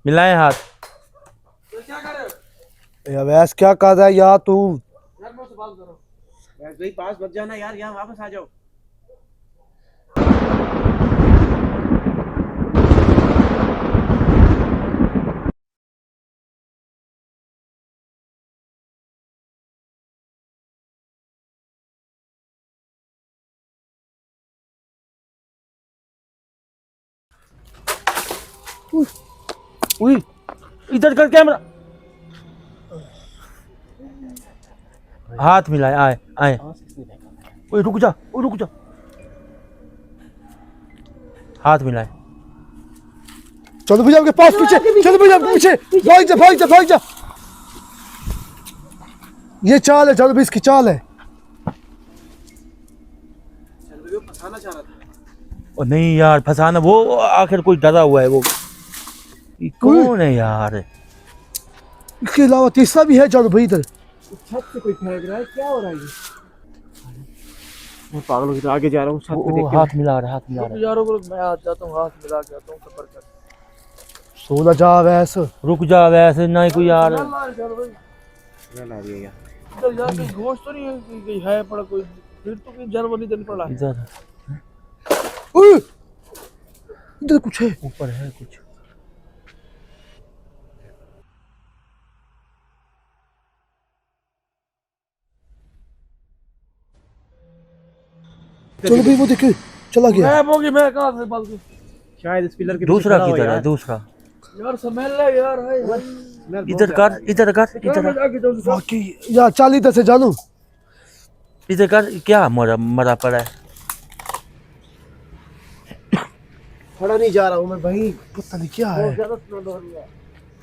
मिलाएं हाथ। तो क्या कर रहे हो यार वैस क्या कर रहा है यार तू? यार मुझसे बात करो। यार भाई पास बच जाना यार, यहाँ वापस आ जाओ। उई, इधर कर कैमरा। हाथ मिलाए, आए आए। ओए रुक जा, ओए रुक जा। हाथ मिलाए। चलो भैया आपके पास पीछे, चलो भैया पीछे, भाग जा भाग जा भाग जा। ये चाल है, चलो भी इसकी चाल है। चल भाई वो फंसाना चाह रहा था। ओ नहीं यार, फंसाना वो आखिर कोई डरा हुआ है वो। ये कौन है यार? इसके अलावा तीसरा भी है। चलो भाई इधर छत से कोई फेंक रहा है, क्या हो रहा है ये? मैं पागलों की तरह आगे जा रहा हूँ, छत पे वो देख के। हाथ मिला रहा है, हाथ मिला रहा है। यारों को मैं आ जाता हूँ, हाथ मिला के आता हूँ सफर कर। 16 जा वैस। रुक जा, वैसे नहीं कोई यार। चल आ रही है यार। इधर यार कोई घोष तो नहीं है कि कोई है पड़ा कोई, फिर तो कोई जर्मनी दिन पड़ा है। इधर ओए, इधर कुछ है। ऊपर है कुछ। चलो भाई वो देखिए चला गया। मैं होगी, मैं कहाँ से बाल की? शायद इस पिलर के पीछे दूसरा खड़ा हो किधर है? यार। दूसरा यार स्मेल है यार, है इधर कर, इधर कर, इधर कर। बाकी यार चाल इधर से जानू। इधर कर। क्या मरा मरा पड़ा है? खड़ा नहीं जा रहा हूँ मैं भाई, पता नहीं क्या है। ज्यादा स्मेल हो रही है।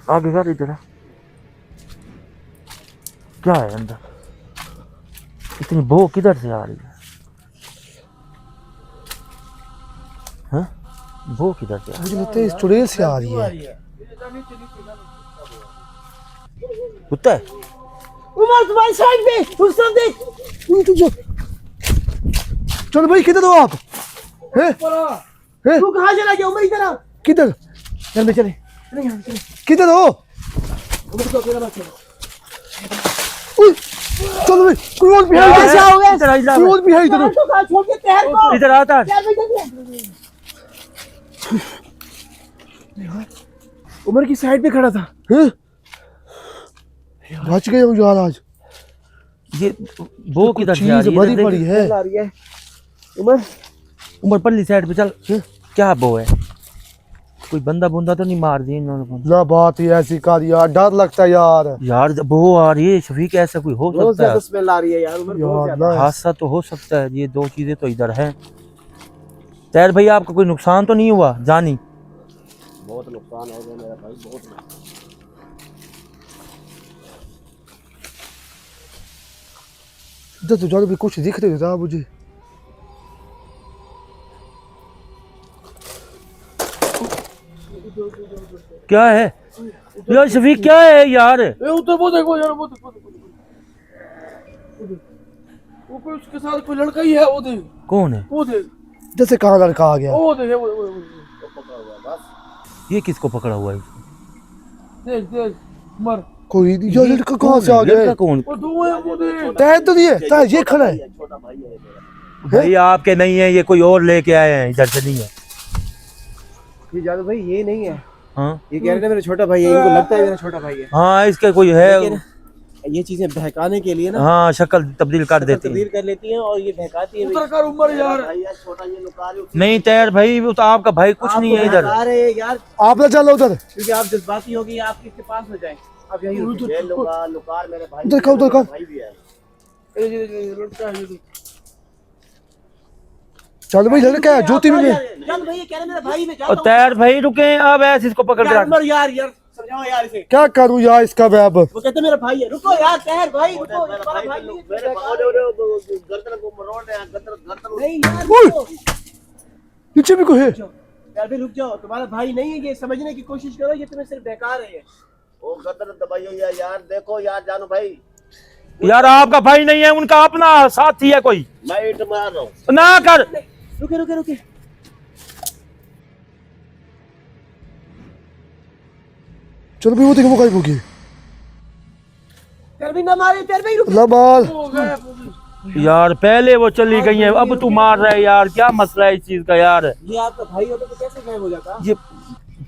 आगे कर, इधर है। क्या है अंदर? इतनी बो किधर से आ रही है? हाँ, वो किधर से आ रही मुझे लगता है इस चुड़ैल से आ रही है। कुत्ता है? उमर तुम्हारी साइड में उस तरफ देख। चलो भाई किधर हो आप? हैं? हैं? तू कहाँ चला गया उमर? इधर आ। किधर? चल मैं चले यहाँ चले। किधर हो? उमर को अकेला मत छोड़। उई, चलो भाई कोई और भी है इधर। कैसा हो गया? कोई और भी है इधर। तो कहाँ छोड़ के तैर को। इधर आता है। चल भाई जल्दी। उमर की साइड पे खड़ा था। हैं? बच गए हूँ यार आज। ये वो किधर से आ चीज रही भरी है? पड़ी है। आ रही है उमर। उमर पल्ली साइड पे चल। क्या वो है? कोई बंदा बुंदा तो नहीं मार दिया इन्होंने? ना बात ही ऐसी कर यार, डर लगता है यार। यार वो आ रही है शफीक, ऐसा कोई हो बहुत सकता ज्यादा है? स्मेल आ रही है यार उमर, बहुत यार ज्यादा। ना हादसा तो हो सकता है। ये दो चीजें तो इधर हैं। तैर भाई आपका कोई नुकसान तो नहीं हुआ जानी? बहुत नुकसान हो गया मेरा भाई, बहुत नुकसान। इधर तो जाने भी कुछ दिख रही था मुझे। क्या है यार शफीक? क्या है यार? उधर वो देखो यार, वो देखो वो कोई उसके साथ कोई लड़का ही है। वो देख, कौन है? वो देख, जैसे कहाँ लड़का आ गया। वो देख, वो पकड़ा हुआ है बस। ये किसको पकड़ा हुआ है? देख देख उमर, कोई नहीं यार, लड़का कहाँ से आ लड़का गया? कौन? वो दो है, वो देख। तैर तो नहीं है, तैर ये खड़ा है। छोटा भाई है मेरा। भाई आपके नहीं है, ये कोई और लेके आए हैं, इधर से नहीं है। ये जादू भाई ये नहीं है। हाँ ये कह रहे थे मेरा छोटा भाई है, इनको लगता है मेरा छोटा भाई है। हाँ, इसका कोई लेकिन है। ये चीजें बहकाने के लिए ना, हाँ, शक्ल तब्दील कर देती है। तब्दील कर लेती हैं और ये बहकाती है। उतर कर उमर यार, भाई यार छोटा ये लुका रहे हो। नहीं तैर भाई, वो तो आपका भाई कुछ नहीं है इधर। आ रहे यार, आप ना चलो उधर। क्योंकि आप जज्बाती हो गई, आप किसके पास हो जाए। अब यही लुकार मेरे भाई, उधर खाओ, उधर खाओ। भाई भी है। ये लड़का है ये। चल भाई लड़का है, ज्योति भी है। चल भाई ये कह रहे मेरा भाई में और तैर भाई रुके, अब ऐसे इसको पकड़ के रख। यार यार समझाओ यार इसे। क्या करूँ यार इसका मैं अब? वो कहते मेरा भाई है। रुको यार तैर भाई, रुको मेरा भाई मेरे गर्दन को मरोड़ है, गर्दन नहीं यार रुको। पीछे भी कोई है। यार भी रुक जाओ, तुम्हारा भाई नहीं है ये, समझने की कोशिश करो, ये तुम्हें सिर्फ बेकार है। वो गर्दन दबाइयो यार, देखो यार जानू भाई। यार आपका भाई नहीं है, उनका अपना साथी है कोई। मैं ईंट मार रहा हूँ। ना कर। रुके रुके रुके। चलो भाई वो देखो वो गायब हो गई। तेरे भी ना मारे, तेरे भी रुक। अल्लाह मार। यार पहले वो चली गई है, अब तू मार रहा है यार, क्या मसला है इस चीज का यार। ये आपका भाई होता तो कैसे गायब हो जाता? ये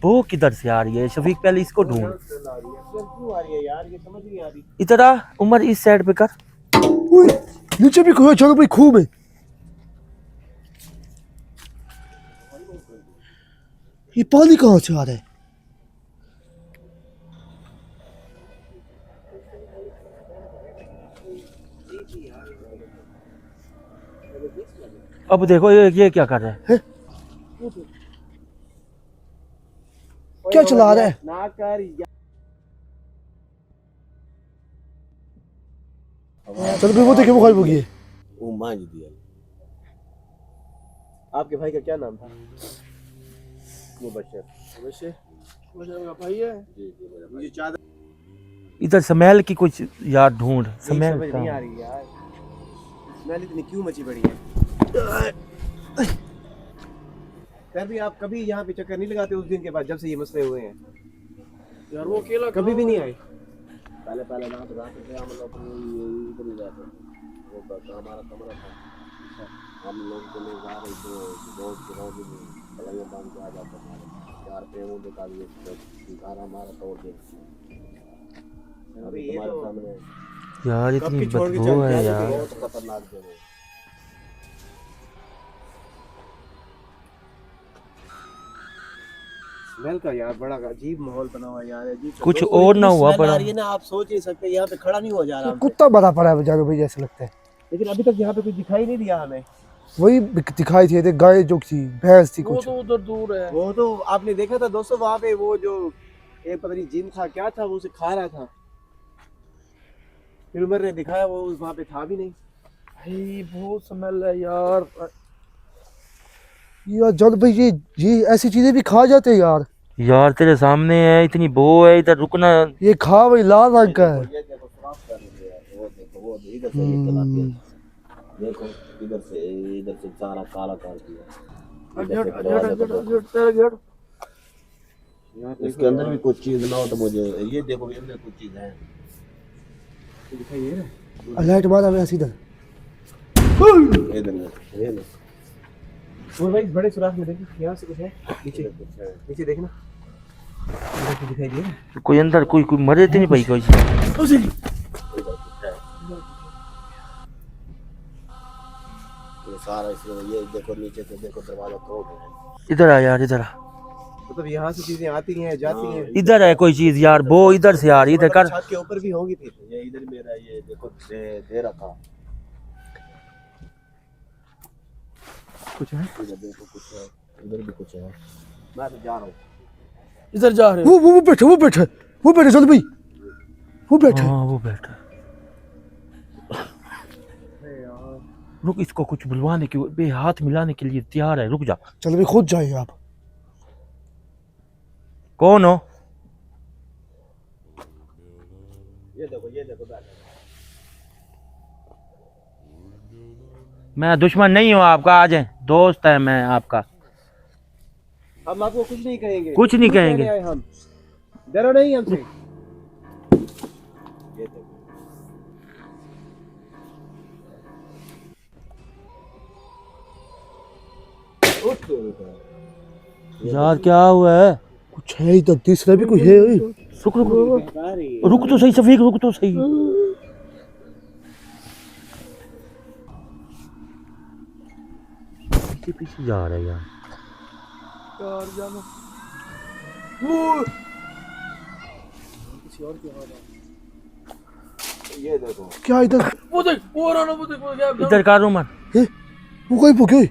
वो किधर से आ रही है शफीक, पहले इसको ढूंढ। क्यों आ रही है यार, ये समझ नहीं आ रही। इधर आ उमर, इस साइड पे कर। ओए नीचे भी कोई है, चलो भाई खूब है। ये पानी कहाँ से आ रहा है? अब देखो ये क्या कर रहा है। क्या चला रहा है? ना कर यार। चलो भाई वो देखो वो गायब हो गई है। वो मान दिया। आपके भाई का क्या नाम था? मुबशर। मुबशर का भाई है। जी जी मुझे चादर इधर स्मेल की कुछ यार ढूंढ, समझ स्मेल नहीं आ रही यार। स्मेल इतनी क्यों मची पड़ी है? फिर भी आप कभी यहाँ पे चक्कर नहीं लगाते उस दिन के बाद जब से ये मसले हुए हैं? यार वो अकेला कभी भी नहीं आए। पहले पहले ना तो रात में हम लोग इधर ही जाते, वो हमारा कमरा था, हम लोग चले जा रहे थे रोज के रोज पलाइयाँ बांध के आ जाते हमारे यार प्रेमों के कागज घर हमारा तोड़ दे। अभी तुम्हारे सामने यार, इतनी बदबू है यार। बहुत खतरनाक जगह है। स्मेल का यार बड़ा अजीब माहौल बना हुआ है यार, अजीब सा। कुछ दोस्तों, और इतनी ना हुआ स्मेल बड़ा। आ रही है ना, आप सोच नहीं सकते। यहाँ पे खड़ा नहीं हो जा रहा हमसे। कुत्ता भरा पड़ा है जानो भाई, ऐसा लगता है। लेकिन अभी तक यहाँ पे कुछ दिखाई नहीं दिया हमें। वही दिखाई थी, गाय जो थी, भैंस थी कुछ। उधर दूर है। वो तो आपने देखा था दोस्तों, वहाँ पे वो जो एक पता नहीं जिन था क्या था, वो उसे खा रहा था। फिर उमर ने दिखाया वो वहाँ पे था भी नहीं। भाई बहुत स्मेल है यार। यार जानो भाई ये ऐसी चीजें भी खा जाते हैं यार। यार तेरे सामने है, इतनी बो है, इधर रुकना। ये खा भाई लाल रंग का है। ये देखो साफ कर रही है, वो देखो वो इधर से ये चलाती है। देखो इधर से सारा काला कर दिया। इसके अंदर भी कुछ चीज ना हो तो मुझे ये देखो, ये अंदर कुछ चीज है। दिखाई दे रहा है? लाइट मारा मैं सीधा। इधर ये लो। वो भाई बड़े सुराख में देखो, यहाँ से कुछ है नीचे, नीचे देखना। इधर कुछ दिखाई दे रहा है? कोई अंदर कोई मरे तो नहीं भाई कोई। ये सारा इसमें ये देखो नीचे से देखो दरवाजा तोड़ रहे हैं। इधर आ यार, इधर आ। मतलब यहाँ से चीजें आती हैं जाती हैं। इधर है कोई चीज यार, वो इधर से आ रही, इधर कर। छत के ऊपर भी होगी फिर। ये इधर मेरा ये देखो दे रखा कुछ है। इधर देखो कुछ है, इधर भी कुछ है। मैं तो जा रहा हूँ। इधर जा रहे वो बैठे चल भाई, वो बैठे। हाँ वो बैठा। रुक, इसको कुछ बुलवाने के बे हाथ मिलाने के लिए तैयार है, रुक जा। चल भाई खुद जाइए आप। कौन हो? ये देखो बैठा। मैं दुश्मन नहीं हूँ आपका, आ जाए, दोस्त है मैं आपका। हम आपको कुछ नहीं कहेंगे, कुछ नहीं कहेंगे। कहने आए हम, डरो नहीं हमसे। ये देखो यार क्या हुआ है? कुछ है इधर, तीसरा भी कोई है। रुक रुक तो सही शफीक, रुक तो सही। पीछे पीछे जा रहा है यार। जानो। किसी और की आवाज है। ये देखो क्या इधर? वो देख, वो रहा ना, वो देख, वो क्या इधर का रूम वो कोई भूखे।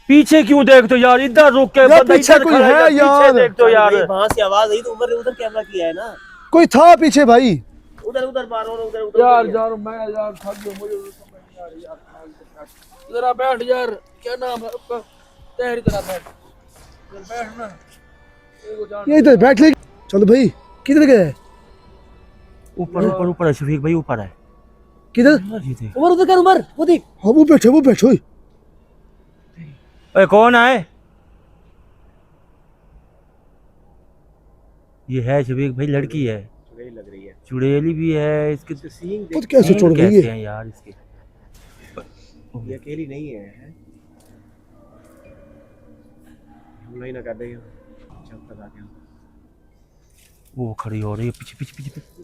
पीछे क्यों देख तो यार, इधर रुक के यार बंदा पीछे इधर कोई खड़ा है पीछे यार। देख तो यार। वहां से आवाज आई तो उमर ने उधर कैमरा किया है ना। कोई था पीछे भाई। उधर मारो, उधर यार यार मैं यार थक गया, मुझे समझ नहीं आ रही यार। जरा बैठ यार, क्या नाम है आपका? तेरी तरह बैठ, बैठ ना। ये इधर बैठ ले। चलो भाई किधर गए? ऊपर ऊपर ऊपर है शफीक भाई, ऊपर है। किधर? ये देख। उमर उधर कर, उमर वो देख। हाँ वो बैठे। ओए कौन है? ये है शफीक भाई, लड़की है, चुड़ैल लग रही है। चुड़ैली भी है, इसके इसके सींग खुद देख, कैसे सींग छोड़ गई कैसे है? हैं यार इसके। ये अकेली नहीं है, हमला ही ना कर रही हो। जब तक आ गया वो खड़ी हो रही है, पीछे पीछे पीछे पीछे,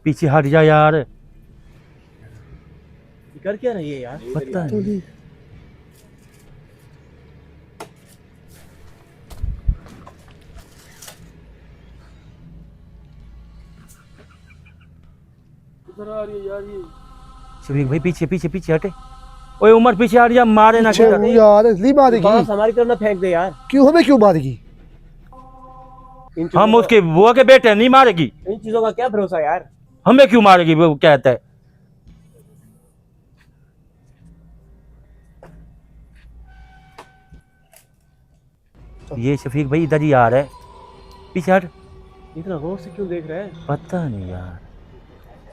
पीछे हट जा यार। ये कर क्या रही है यार? पता नहीं। किधर आ रही है यार ये? शफीक भाई पीछे पीछे पीछे हटे। ओए उमर पीछे हट जा, मारे ना पीछे किधर। हूँ यार, इसलिए मारेगी। बांस हमारी तरफ ना फेंक दे यार। क्यों, हमें क्यों मारेगी? इन चीजों हम का- उसके बुआ के बेटे, नहीं मारेगी। इन चीजों का क्या भरोसा यार? हमें क्यों मारेगी, वो कहता है। ये शफीक भाई इधर ही आ रहा है, पीछे हट। इतना गौर से क्यों देख रहा है? पता नहीं यार,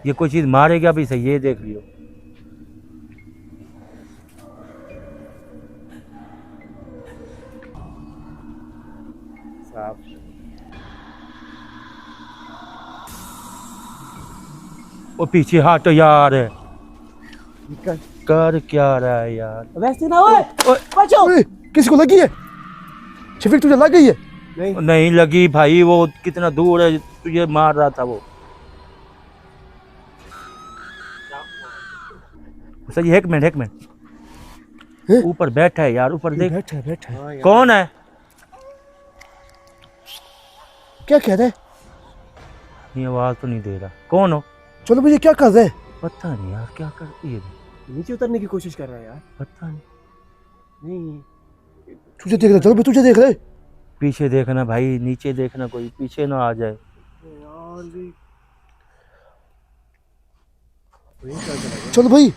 ये कोई चीज मारेगा भी सही, ये देख लियो। साफ वो पीछे हट यार, कर। कर क्या रहा है यार। वैसे ना ओए, बचो। ओए, किसी को लगी है? शफीक तुझे लग गई है? नहीं नहीं लगी भाई, वो कितना दूर है, तुझे मार रहा था वो। सही, एक मिनट एक मिनट, हैं? ऊपर बैठा है यार, ऊपर देख। बैठा है, बैठा है। हाँ यार। कौन है? क्या कह रहा है? ये आवाज तो नहीं दे रहा, कौन हो? चलो मुझे क्या कर रहे हैं? पता नहीं यार क्या करती है, नीचे उतरने की कोशिश कर रहा है यार। पता नहीं। नहीं तुझे देख रहे, चलो मैं तुझे देख रहे। पीछे देखना भाई, नीचे देखना, कोई पीछे ना आ जाए। यार ये क्या चला गया? चलो भाई,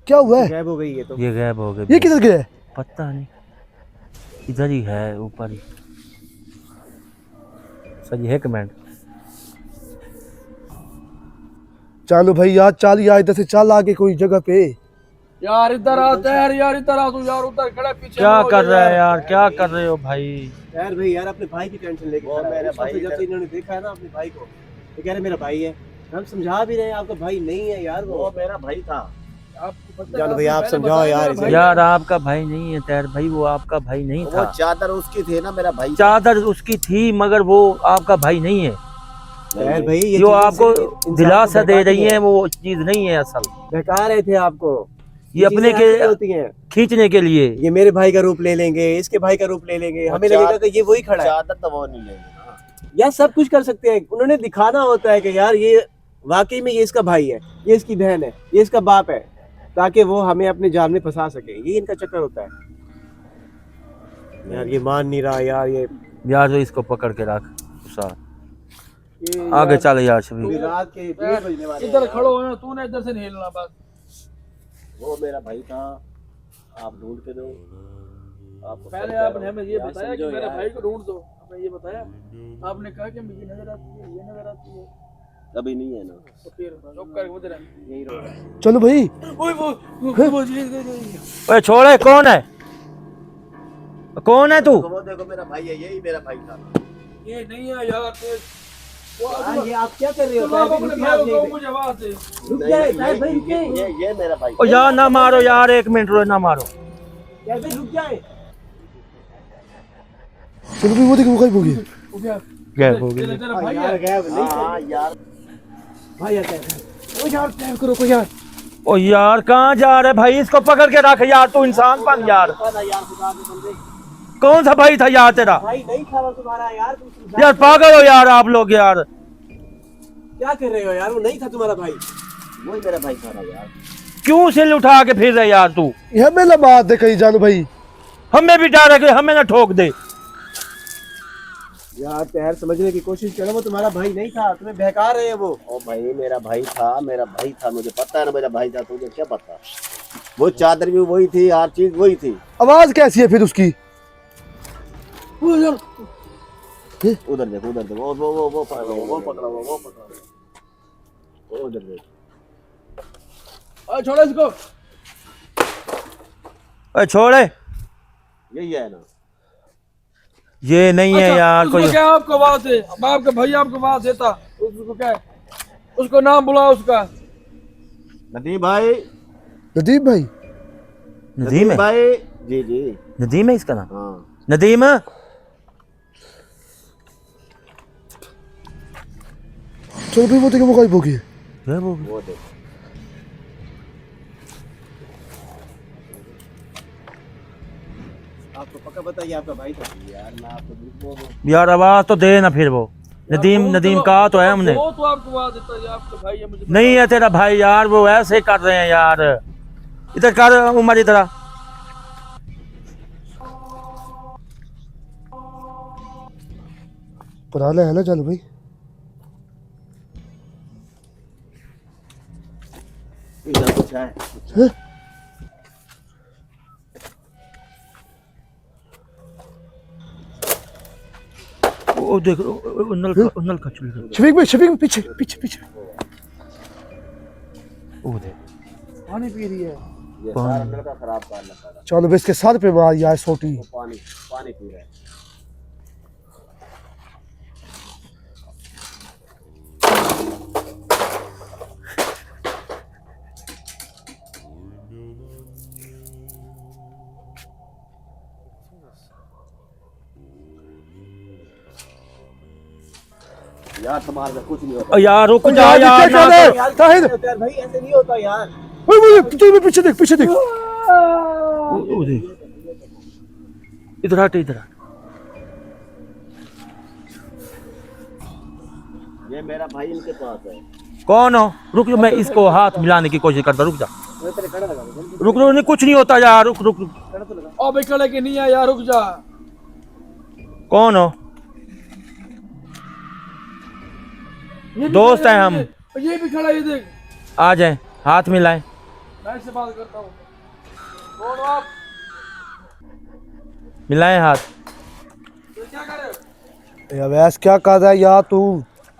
क्या हुआ है? गायब हो गई ये तो। ये गायब हो गए। ये किधर गया है? पता नहीं, इधर ही है, ऊपर ही। सही, एक मिनट। चलो भाई यार, चल यार, इधर से चल आगे कोई जगह पे। यार इधर आ तैर, यार इधर आ तू यार, उधर खड़ा पीछे क्या हो कर जा रहा है यार, क्या कर रहे हो भाई? यार भाई यार अपने भाई की टेंशन लेके खड़ा है। मेरा उसको भाई तो जब से इन्होंने देखा है ना अपने भाई को, तो कह रहे मेरा भाई है। हम समझा भी रहे हैं, आपका भाई नहीं है यार। वो वो मेरा भाई था। आपको पता है, जान भाई, आपने आप पहले समझाओ बताया यार मेरा इसे। भाई यार आपका भाई नहीं है तैर भाई, वो आपका भाई नहीं वो था। चादर उसकी थी ना, मेरा भाई। चादर उसकी थी, मगर वो आपका भाई नहीं है। यार भाई ये जो चीजें आपको सिर्फ इंसान को दिलासा दे बहकाती रही है, वो चीज नहीं है असल। बहका रहे थे आपको। ये अपने चीजें ऐसी के होती हैं। खींचने के लिए। ये मेरे भाई का रूप ले लेंगे, इसके भाई का रूप ले लेंगे, हमें चार- लगेगा कि ये वही खड़ा है। चादर तो वो नहीं लेंगे ना। यार सब कुछ कर सकते हैं, उन्होंने दिखाना होता है कि यार ये वाकई में ये इसका भाई है, ये इसकी बहन है, ये इसका बाप है, ताकि वो हमें अपने जाल में फंसा सके। ये इनका चक्कर होता है। यार ये मान नहीं रहा यार। ये यार तो इसको पकड़ के रख उसा। ये आगे यार, चल यार अभी शफीक। रात के 1 बजने वाले हैं इधर यार। खड़ो है, तूने इधर से नहीं हिलना बस। वो मेरा भाई था, आप ढूंढ के दो। आपको पहले सही कह आपने रहा हमें हूँ। ये यार बताया कि समझो मेरे यार। भाई को ढूंढ दो, हमें ये बताया। आपने कहा कि मुझे नजर आती है, ये नजर आती है, कभी नहीं है ना। तो फिर चुप करके उधर है। यही रहो यार। चलो भाई, ओए वो ओए छोड़े, कौन है? कौन है तू? वो देखो मेरा भाई है, यही मेरा भाई था। ये नहीं है यार, वो यार ये आप क्या कर रहे हो? तुम आप ताहिर अपने भाई, भाई को रुकिए कहो आप मुझे आवाज दे। रुक जाए ताहिर भाई, रुकिए। ये मेरा भाई। ओ यार ना मारो यार, एक मिनट रो, ना मारो। ताहिर भाई रुक जाए। चलो भाई, वो देखो वो गायब हो गया। वो क्या गायब हो गई। तेरा भाई यार है? गायब नहीं हाँ यार, भाई आता है। ओ यार टाइम करो को यार। ओ यार कहाँ जा रहे भाई, इसको पकड़ के रख यार, तू इंसान बन यार। पता यार खुदा के बंदे, कौन सा भाई था यार तेरा? भाई नहीं था वो तुम्हारा यार। तुम समझा- यार पागल हो यार आप लोग यार। क्या कर रहे हो यार? वो नहीं था तुम्हारा भाई। वही मेरा भाई था ना यार। क्यों सिल उठा के फिर रहे यार तू? ये हमें ना मार दे कहीं, जानो भाई। हमें भी डर है कि हमें ना ठोक दे। यार तैयार समझने की कोशिश करो, वो तुम्हारा भाई नहीं था, तुम्हें बहका रहे हैं वो। ओ भाई मेरा भाई था, मेरा भाई था, मुझे पता है ना मेरा भाई था। तुझे क्या पता? वो चादर भी वही थी, हर चीज वही थी। आवाज कैसी है फिर उसकी? उधर देखो, उधर देखो। वो पकड़ा, वो पकड़ा, वो पकड़ा। वो उधर देखो। ओए छोड़ो इसको। ओए छोड़े। यही है ना। ये नहीं है यार उसको कोई। क्या आपको आवाज है, मैं आपका भाई आपको आवाज देता, उसको क्या है? उसको नाम बुलाओ उसका। नदीम भाई, नदीम भाई, नदीम है, भाई, जी जी, नदीम है इसका नाम। हाँ। नदीम, चलो भाई वो देखो वो गायब हो गई है। क्या है वो? वो देखो, आपको पक्का पता है ये आपका भाई था? यार मैं आपको झूठ बोल रहा हूँ। यार आवाज तो दे ना फिर वो। नदीम नदीम कहा तो है हमने। वो तो आपको आवाज देता है, ये आपका भाई है, मुझे नहीं है तेरा भाई यार, वो ऐसे कर रहे हैं यार। इधर कर उमर, इधर आ। पुराना है ना, चलो भाई। इधर कुछ है, हैं? वो देख नल का चूल्हा। शफीक भाई पीछे पीछे पीछे। वो देख पानी पी रही है। ये सारा लड़का खराब कर लगा था। चलो भाई इसके साथ पे मार यार सोटी। वो पानी पानी पी रहा है। यार तुम्हारे से कुछ नहीं होता। यार रुक जा यार ना कर। यार भाई ऐसे नहीं होता यार। तू पीछे देख पीछे देख। वो देख, इधर हट इधर हट। ये मेरा भाई इनके पास है। कौन हो? रुक जा, मैं इसको हाथ मिलाने की कोशिश करता, रुक जा। मैं तेरे खड़ा लगा दूं। रुक रुक नहीं, कुछ नहीं होता यार, रुक रुक रुक। खड़ा तो लगा। ओ भाई कड़े के नहीं है यार, रुक जा। कौन हो? ये भी दोस्त खड़ा हैं है, हम। ये भी खड़ा है, ये देख। आ जाए, हाथ मिलाएं। मैं इससे बात करता हूँ। कौन हो आप? मिलाएं हाथ। तो क्या कर रहे हो? यार वैस क्या कर रहा है यार तू?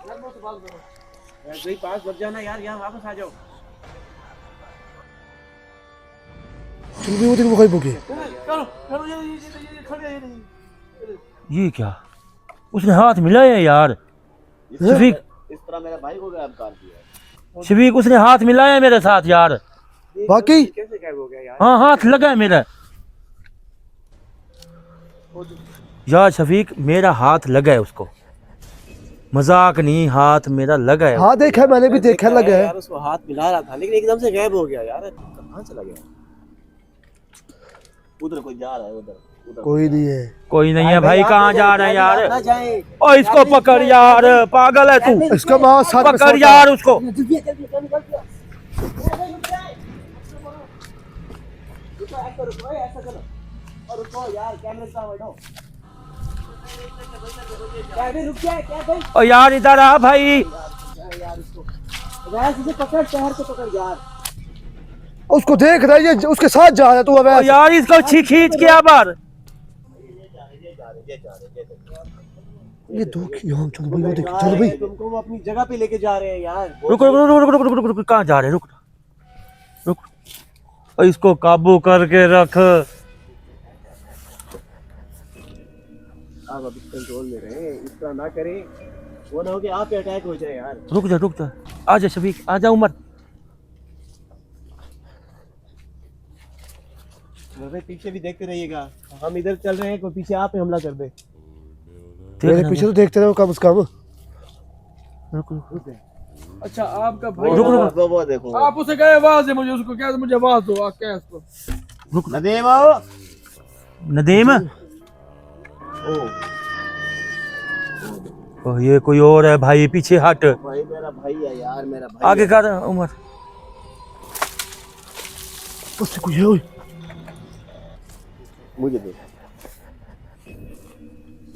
यार मुझसे बात करो। ऐसे ही पास मत जाना यार, यहाँ वापस आ जाओ। चलो भाई वो देखो वो गायब हो गई है। करो करो, ये खड़े हैं, ये नहीं। ये क्या? उसने हाथ मिलाया है यार। शफीक, इस तरह मेरे भाई को गायब कर दिया। शफीक उसने हाथ मिलाया है मेरे साथ यार। बाकी कैसे गायब हो गया यार? हाँ हाथ लगा है मेरा। यार शफीक मेरा हाथ लगा है उसको, मजाक नहीं, हाथ मेरा लगा है। हाँ देखा है, मैंने भी देखा लगा है। यार उसको हाथ मिला रहा था लेकिन एकदम से गायब हो गया यार। कहाँ चला गया? उधर कोई जा रहा है, उधर उधर कोई नहीं है। कोई नहीं है भाई, कहाँ जा रहे हैं यार? ना जाए। ओ इसको पकड़ यार, पागल है तू। इसका माँ साथ में पकड़ सोता। यार उसको। जल्दी निकल गया। ऐसा रुको, ऐसा करो और रुको यार, कैमरे का बैठो। क्या रुक गया? क्या भाई ओ यार इधर आ भाई। यार इसको वैसे से पकड़, शहर को पकड़ यार। उसको देख रहा है, ये उसके साथ जा रहा है तू। अब ओ यार इसको खींच के आ बार। ये दो यहाँ चलो भाई वो देख। चलो भाई तुमको वो अपनी जगह पे लेके जा रहे हैं यार। रुक रुक रुक रुक रुक रुक रुक रुक, कहाँ जा रहे? रुक रुक, ओ इसको काबू करके रख। आप अभी कंट्रोल में रहे, इस तरह ना करें, वो ना हो कि आप पे अटैक हो जाए यार। रुक जा, आ जा शफीक, आ जा उमर। भाई पीछे भी देखते रहिएगा, हम इधर चल रहे हैं, कोई पीछे आप पे हमला कर दे। मेरे पीछे तो देखते रहो कम से कम। रुक रुक, अच्छा आपका भाई, रुक, रुक। वो देखो आप उसे कहे आवाज है मुझे, उसको क्या मुझे आवाज दो, आप क्या है इसको? नदीम। नदीम। ओ ओ ये कोई और है भाई, पीछे हट। भाई मेरा भाई है यार, मेरा भाई आगे है। कर उमर। उससे कोई है ओए। मुझे दे,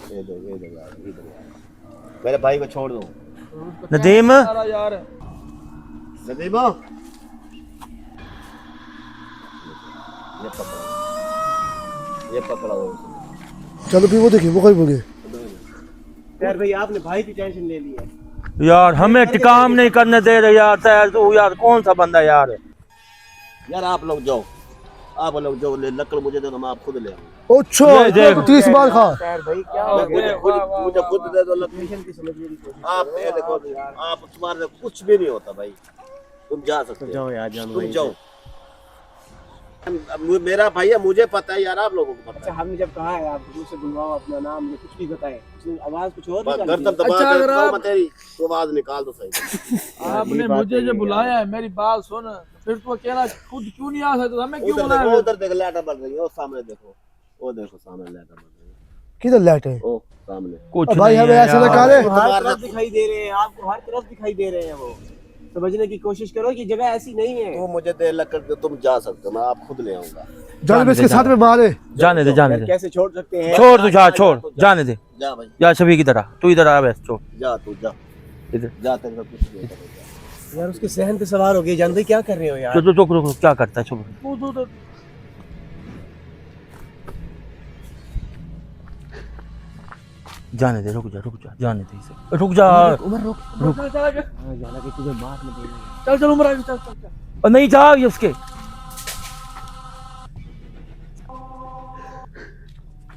ये दो यार, ये दो यार। मेरे भाई को छोड़ दो। नदीम। सारा यार नदीम ये पकड़ा वो। चलो भाई वो देखिए वो गायब हो गए। यार भाई आपने भाई की टेंशन ले ली है। यार हमें काम नहीं करने दे रहे यार। तैयार तू यार, कौन सा बंदा यार? यार आप लोग जाओ, आप लोग जो लकड़ मुझे दो, मैं आप खुद ले आऊँ। अच्छा ये देख। 30 बार खा। ताहिर भाई क्या वाह, हो गया? मुझे खुद दे दो लकड़ी। पेशेंट की समझने की कोशिश आप ये देखो, आप तुम्हारे कुछ भी नहीं होता भाई, तुम जा सकते तो हो। जाओ यार, जानो तुम भाई। जाओ। मेरा भाई है, मुझे पता है यार, आप लोगों को पता अच्छा है। हमने जब कहा है आप मुझसे बुलवाओ अपना नाम, मुझे कुछ भी बताए, उसने आवाज कुछ और बस निकाली गर्दन थी। दबा अच्छा, के अगर तो आप- मैं तेरी तो आवाज निकाल दो सही। आपने ये बात मुझे नहीं जो है बुलाया है, मेरी बात सुन, फिर तो अकेला खुद क्यों नहीं आ सकता? हमें क्यों उधर बुलाया? देखो, उधर देख, लाइट बढ़ रही है, वो सामने देखो, वो देखो सामने लाइट बढ़ रही है, किधर लाइट है? ओ सामने। कुछ भाई नहीं हमें है ऐसे यार। लगा रहे। आपको हर तुम्हारा- तरफ दिखाई दे रहे हैं, आपको हर तरफ दिखाई दे रहे हैं। वो समझने की कोशिश करो कि जगह ऐसी नहीं है। तू मुझे दे लकड़ दे, तुम जा सकते हो, मैं आप खुद ले आऊंगा। जाने इसके साथ में मारे। जाने दे, जाने यार दे, कैसे छोड़ सकते हैं? छोड़ तू, जा छोड़, जाने दे जा भाई, यार। शफीक की तरह तू इधर आ, बस छोड़ जा तू जा, इधर। जा तेरे को कुछ नहीं करेगा। यार उसके सहन पे सवार हो गए। जान भाई क्या कर रहे हो यार? रुक रुक रुक, क्या करता है? छोड़। तू जाने दे, रुक जा, जाने दे इसे, रुक जा। उमर रुक। चल चल आगे। हाँ, जाना कि तुझे बात में देना है। चल चल उमर आगे, चल चल चल। और नहीं जा ये उसके।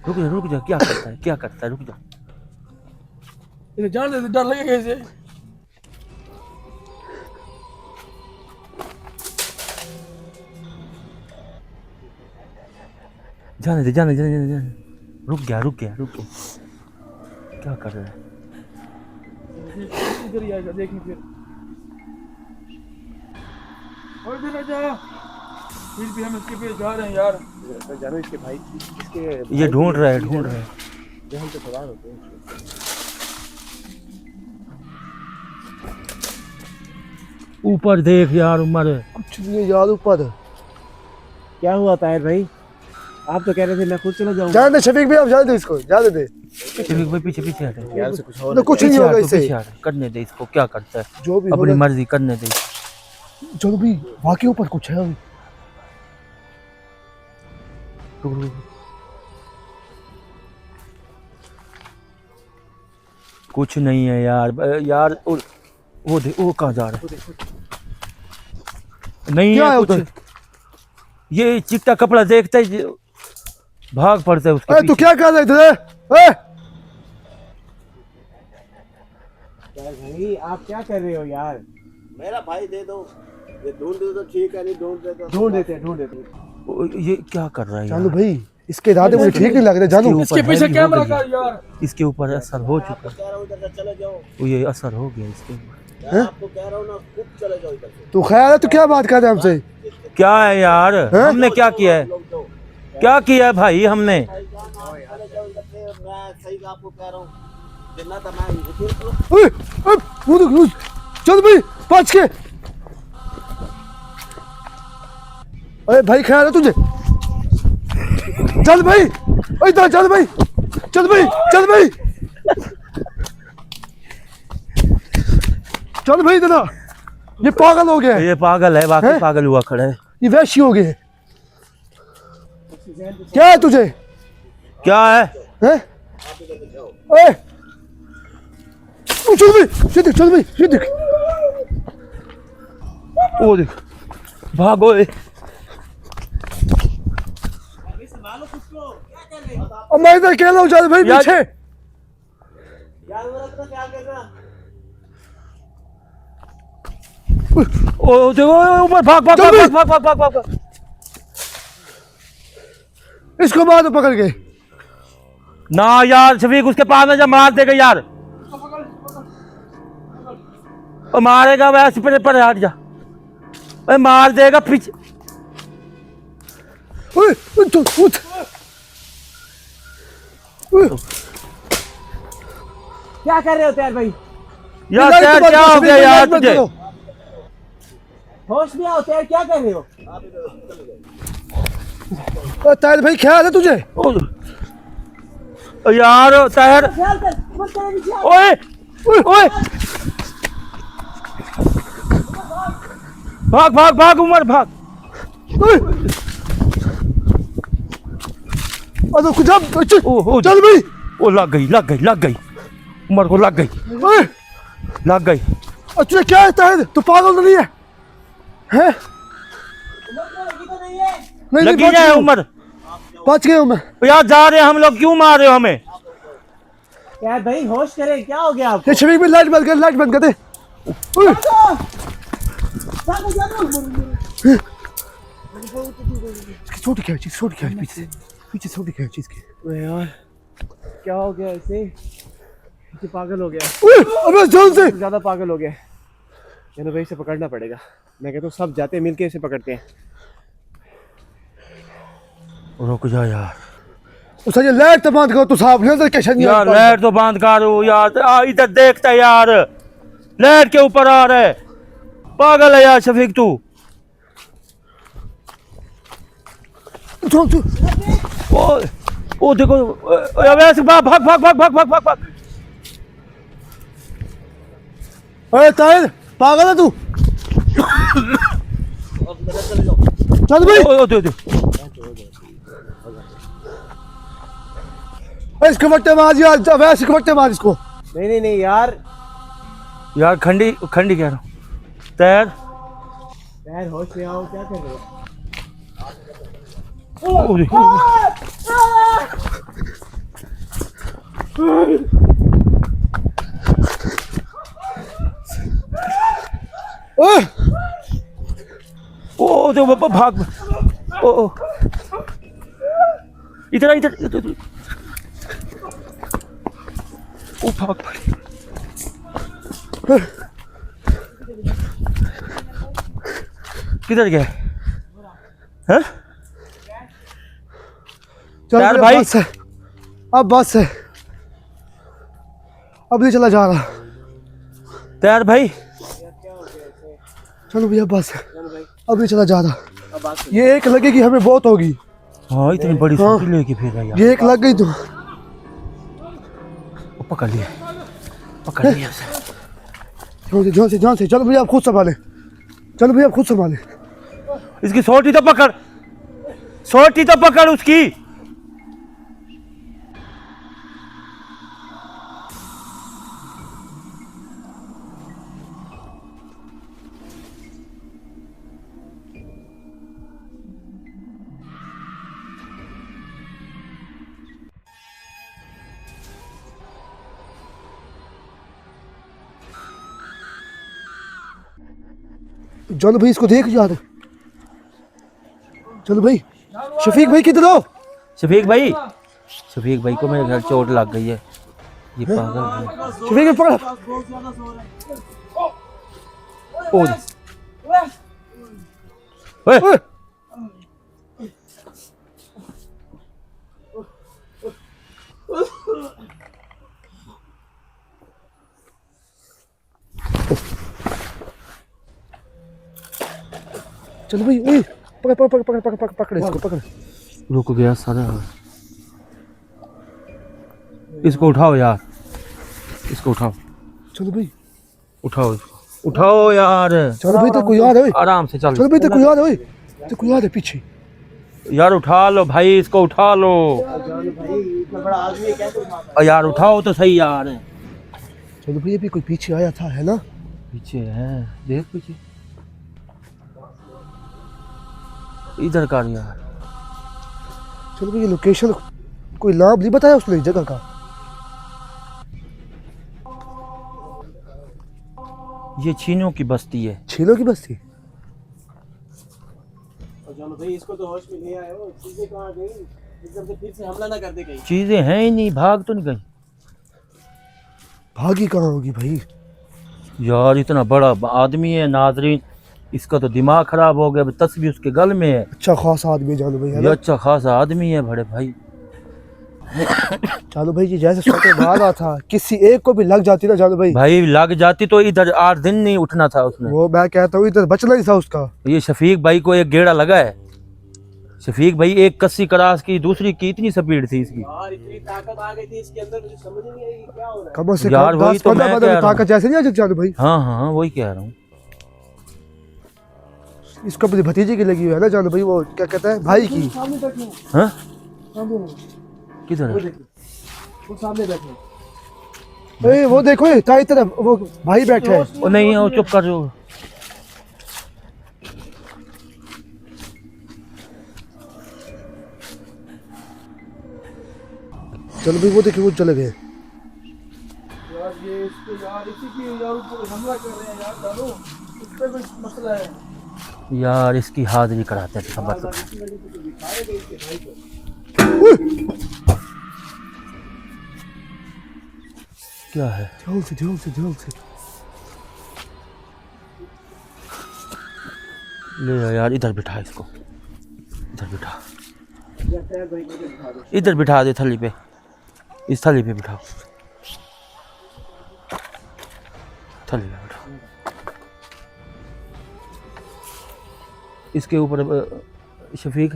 रुक जा, क्या करता है, रुक जा। इसे जान दे, डर लगेगा इसे। जाने दे। रुक गया। क्या कर रहा है? इधर ही आएगा, देखिए फिर। और इधर आ जा। फिर भी हम इसके पीछे जा रहे हैं यार। तो जानो इसके भाई, इसके ये ढूंढ रहा है। जहन पे सवार होते हैं। ऊपर देख यार उमर। कुछ नहीं है यार ऊपर। क्या हुआ ताहिर भाई? आप तो कह रहे थे मैं खुद चला जाऊंगा। जाने दे शफीक भाई, अब जाने दे इसको, जाने दे। शफीक भाई पीछे हटे। यार से कुछ और ना कुछ नहीं पीछे होगा हटो, इससे। पीछे हटो, करने दे इसको, क्या करता है जो भी अपनी होगा। मर्जी करने दे। चलो भाई, वाकई ऊपर कुछ है अभी। रुक। कुछ नहीं है यार वो देख, वो कहाँ जा रहा है? नहीं क्या है है उधर? कुछ। ये चिट्टा कपड़ा देखता है, भाग पड़ता है उसके अरे तू पीछे। क्या कर रहा है इधर? ए? यार भाई आप क्या कर रहे हो यार? मेरा भाई दे दो, ये ढूंढ दे तो ठीक है, नहीं ढूंढ दे तो ढूंढ देते हैं। ये क्या कर रहा है जानू यार? भाई, इसके इरादे मुझे ठीक नहीं लग रहे। जानू इसके ऊपर पीछे हैवी हो कैमरा गई कर है। यार। इसके ऊपर असर हो चुका कह रहा हूँ इधर से चले जाओ, है। ये असर हो गया इसके ऊपर। मैं आपको कह रहा हूँ ना, खुद चले जाओ इधर से। तू ख्याल है, तू क्या बात कर रहा है हमसे? क्या है यार? हमने क्या किया है? लोग जाओ, क्या किया है भाई हमने? भाई जान, आप चले जाओ इधर से, मैं सही आपको कह रहा हूँ, जितना तो मैं ओए, ओए, रुक, चल भाई, बच के। अरे भाई ख्याल है तुझे? चल भाई, ओए इधर चल भाई, चल भाई, चल भाई इधर आ। ये पागल हो गया है, ये पागल है, वाकई हैं? पागल हुआ खड़ा है। ये वैशी हो गए है। क्या है तुझे? क्या है? हैं? ओए, चल भाई, चल भाई, ये देख। वो देख, भागो। अब मैं इधर अकेला हूँ, चल भाई यार- पीछे। यार वो अपना ख्याल करना। ओ देखो ऊपर, भाग। इसको मार दो पकड़ के। ना यार शफीक, उसके पास में जब मार देगा यार, और मारेगा वैसे पर हट जा। अरे मार देगा पीछे। ओए, उठ। ओए, क्या कर रहे हो ताहिर भाई? यार लाइट यार बंद क्या करो, हो गया शफीक, यार लाइट बंद तुझे? करो। होश में आओ ताहिर, क्या कर रहे हो? ओ ताहिर भाई ख्याल है तुझे? ओ यार ताहिर, ख्याल कर, मत तेरे पीछे आओ। ओए भाग उमर, भाग। ओए, अरे कुछ ओ चल भाई। ओ लग गई उमर को, लग गई। और तुझे क्या है ताहिर? तू पागल तो नहीं है? हैं? लगी तो नहीं है? नहीं लगी बच जाए गई। उमर। बच गया हूँ मैं। यार जा रहे हैं हम लोग, क्यों मार रहे हो हमें? यार भाई होश करे, क्या हो गया आपको? ये शफीक भाई लाइट बंद कर दे। ओए, इसकी छोटी क्या है चीज, छोटी क्या है पीछे छोटी क्या है चीज की। ओए यार क्या हो गया इसे? ये पागल हो गया, ओए, अबे जल्द से। ज्यादा पागल हो गया। यानी भाई इसे पकड़ना पड़ेगा। मैं कहता हूँ सब जाते हैं मिलके इसे पकड़ते हैं। रुक जा यार, उसे ये लाइट तो बंद करो तू साहब, नजर के शनि यार लाइट तो बंद करो यार। इधर देखता है यार, लाइट के ऊपर आ रहा है। पागल है यार शफीक तू। ओ देखो, वैसे भाग भाग भाग भाग भाग भाग भाग भाग। अरे ताहिर पागल है तू। चल भाई, दे इसके वट्टे मार यार, वैसे के वट्टे मार इसको। नहीं यार, यार खंडी कह रहा हूँ। तैर यार होश में आओ, क्या कर रहे हो? ओए, ओ देखो भाग। ओ इधर ओ भाग। किधर गए हैं? चल यार भाई भाई। बस है, अब बस है, अब नहीं चला जा रहा। तैयार भाई, चलो भैया बस है, अब नहीं चला जा रहा। ये एक लगेगी हमें बहुत होगी। हाँ इतनी बड़ी हाँ। सूटी लेके फिर यार। ये एक लग गई तो पकड़ लिया उसे। जान से चलो भैया आप खुद संभाले, चलो भैया आप खुद संभाले। इसकी सोटी तो पकड़ उसकी। चलो भाई इसको देख यार। चलो भाई, शफीक भाई किधर हो? शफीक भाई को मेरे घर चोट लग गई है। ये पागल है। शफीक भाई पकड़। ओए चलो भाई, ओए पकड़ इसको, पकड़। रुक गया सारा। इसको उठाओ यार, इसको उठाओ। चलो भाई, उठाओ इसको, उठाओ यार। चलो भाई, तेरे को याद है ओए? आराम से चलो। चलो भाई, तेरे को याद है ओए? तेरे को याद है पीछे? यार उठा लो भाई, इसको उठा लो। भाई इतना बड़ा आदमी है, कैसे उठाता यार उठाओ तो सही यार। चलो भाई, अभी कोई पीछे आया था है ना? पीछे है, देख पीछे। इधर कर यार। चलो भाई, ये लोकेशन कोई नाम नहीं बताया उसने जगह का। ये चीनों की बस्ती है। छीलों की बस्ती। और जानो भाई, इसको तो होश में ले आए हो। चीजें कहाँ गई? एकदम से फिर से हमला ना कर दे कहीं। चीजें हैं ही नहीं, भाग तो नहीं गई। भागी कहाँ होगी भाई? यार इतना बड़ा आदमी है नाजरीन, इसका तो दिमाग खराब हो गया। तस्वीर उसके गल में है। अच्छा खासा आदमी है जानो भाई, है ये ना? अच्छा खासा आदमी है बड़े भाई। जानो भाई जी जैसे सोते मार रहा था, किसी एक को भी लग जाती ना जानो भाई। भाई लग जाती तो इधर 8 दिन नहीं उठना था उसने। वो मैं कहता हूँ इधर बचना ही था उसका। ये शफीक भाई को एक गेड़ा लगा है। शफीक भाई एक कस्सी क्रास की, दूसरी की इतनी स्पीड थी इसकी। यार इतनी ताकत आ गई थी इसके अंदर, मुझे समझ नहीं आई क्या हो रहा है। कम से यार कम वही 10 तो 15 मैं बंदे कह में रहा हूँ। ताकत जैसे नहीं आ जानो भाई। हाँ वही कह रहा हूँ। इसको अपनी भतीजे की लगी हुई है ना जानो भाई, वो क्या कहता है भाई की। सामने बैठे हैं, हाँ सामने हैं। किधर वो है? देखो, वो सामने बैठे हैं। ए वो देखो ये ताई तरफ वो भाई बैठे हैं। ओ नहीं, वो चुप कर जो। चलो भाई वो देखिए वो चले गए। यार ये इसको यार इसी की यार ऊपर हमला कर रहे हैं यार जानो, इस पे भी मसला है। यार इसकी हाजिरी कराते हैं सब। क्या है? ध्यान से ध्यान से ध्यान से। ले आ यार, इधर बिठा इसको, इधर बिठा, इधर बिठा दे थली पे, इस थली पे बिठाओ, थली पे बिठाओ। इसके ऊपर शफीक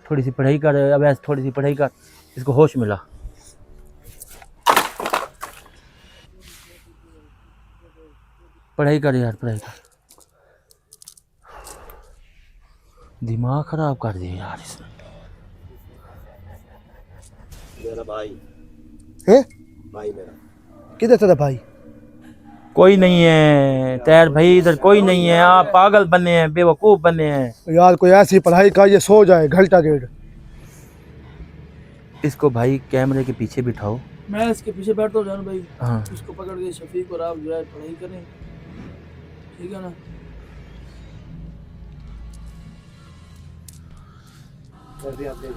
थोड़ी सी पढ़ाई कर, अवैस थोड़ी सी पढ़ाई कर, इसको होश मिला। पढ़ाई कर यार, पढ़ाई कर। दिमाग खराब कर दिया यार इसने। मेरा भाई हैं? भाई मेरा किधर तेरा भाई? कोई नहीं है तैयार भाई, इधर कोई नहीं है। आप पागल बने हैं, बेवकूफ़ बने हैं। यार कोई ऐसी पढ़ाई का ये सो जाए घंटा डेढ़। इसको भाई कैमरे के पीछे बिठाओ। मैं इसके पीछे बैठता हूँ जान भाई, हाँ इसको पकड़ के शफीक और आप जो है पढ़ाई करें, ठीक है ना।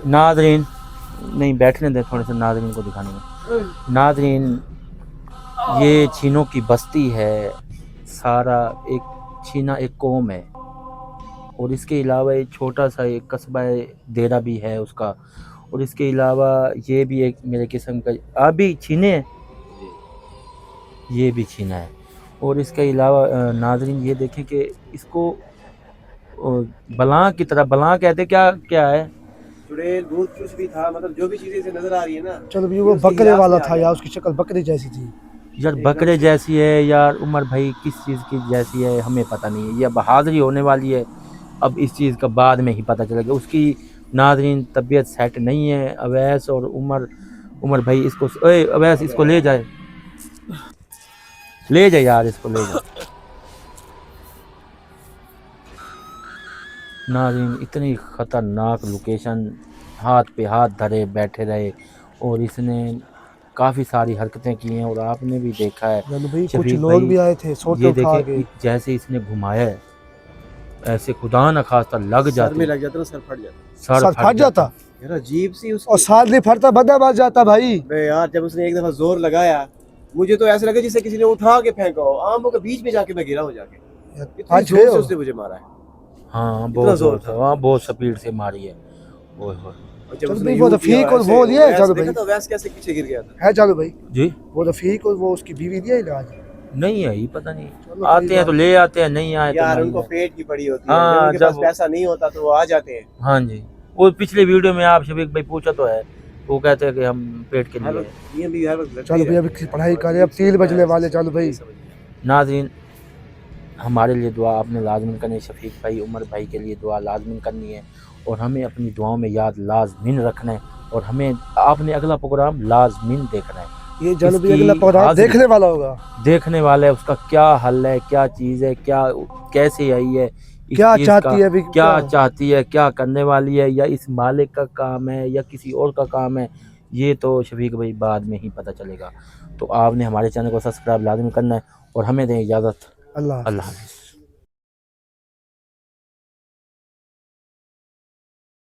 नाज़रीन, नहीं बैठने दे थोड़े से नाज़रीन को दिखाने में। नाज़रीन, ये छीनों की बस्ती है, सारा एक छीना एक कौम है, और इसके अलावा एक छोटा सा एक कस्बा देरा भी है उसका, और इसके अलावा ये भी एक मेरे किस्म का आप भी छीने हैं, ये भी छीना है। और इसके अलावा नाज़रीन ये देखें कि इसको बलां की तरह, बलां कहते क्या क्या है, चुड़ैल भूत कुछ भी था, मतलब जो भी चीजें इसे नजर आ रही है ना। चलो भाई वो बकरे वाला था यार, उसकी शक्ल बकरे जैसी थी यार बकरे जैसी है यार। उमर भाई किस चीज़ की जैसी है हमें पता नहीं है, ये अब हाज़िरी होने वाली है, अब इस चीज़ का बाद में ही पता चलेगा। उसकी नाज़रीन तबीयत सेट नहीं है। अवैस और उमर भाई इसको, ओए अवैस इसको ले जाए, ले जाए यार, इसको ले जाए। नाज़रीन इतनी ख़तरनाक लोकेशन, हाथ पे हाथ धरे बैठे रहे, और इसने काफ़ी सारी हरकतें की हैं, और आपने भी देखा है। चलो भाई कुछ शफीक लोग भाई, भी आए थे, सोते ये उठा देखें के। जैसे इसने घुमाया है, ऐसे खुदा न खास्ता लग सर में जाती, लग जाता ना, सर फट जाता। सर फट जाता यार अजीब सी उसकी। और साथ नहीं फटता, बंदा बच जाता भाई। बे यार जब उसने एक दफा जोर लगाया, मुझे तो ऐसा लगा जैसे किसी ने उठा के फेंका हो, आमों के बीच में जाके मैं गिरा हूं जाके। इतनी आज जोर गए से हो? उसने मुझे मारा है। हाँ इतना बहुत जोर जोर था, हाँ बहुत स्पीड से मारी है। ओए होए और जब चलो उसने भाई, वो यूं रफीक किया और ऐसे, वो लिया है, वैसे चलो देखा भाई। तो वैसे कैसे पीछे गिर गया था। है चलो भाई, जी, वो रफीक और वो उसकी बीवी दिया इलाज। नहीं है, ये पता नहीं, चलो आते कोई हैं तो बात ले आते हैं, नहीं आए तो यार नहीं उनको है। पेट की पड़ी होती है, हाँ, जब उनके जब पास वो- पैसा नहीं होता तो वो आ जाते हैं। हाँ जी, वो पिछले वीडियो में आप शफीक भाई पूछा तो है, वो कहते हैं कि हम पेट के हर लिए। वक्त ये भी हर वक्त लड़ते चलो ही भाई अभी रहते हैं। पढ़ाई करें, अब 3 बजने वाले। चलो भाई नाज़रीन हमारे लिए दुआ आपने लाजमन करनी, शफीक भाई उमर भाई के लिए दुआ लाजमन करनी है, और हमें अपनी दुआओं में याद लाजमिन रखना है, और हमें आपने अगला प्रोग्राम लाजमिन देखना है। ये चलो भाई इसकी अगला प्रोग्राम हाजिरी देखने वाला होगा। देखने वाला है, उसका क्या हल है, क्या चीज़ है, क्या कैसे आई है, इस क्या चीज़ चाहती का है अभी, क्या क्या? चाहती है, क्या करने वाली है, या इस मालिक का काम है या किसी और का काम है, ये तो शफीक भाई बाद में ही पता चलेगा। तो आपने हमारे चैनल को सब्सक्राइब लाजमी करना है, और हमें दें इजाज़त। अल्लाह अल्लाह हाफ़िज़।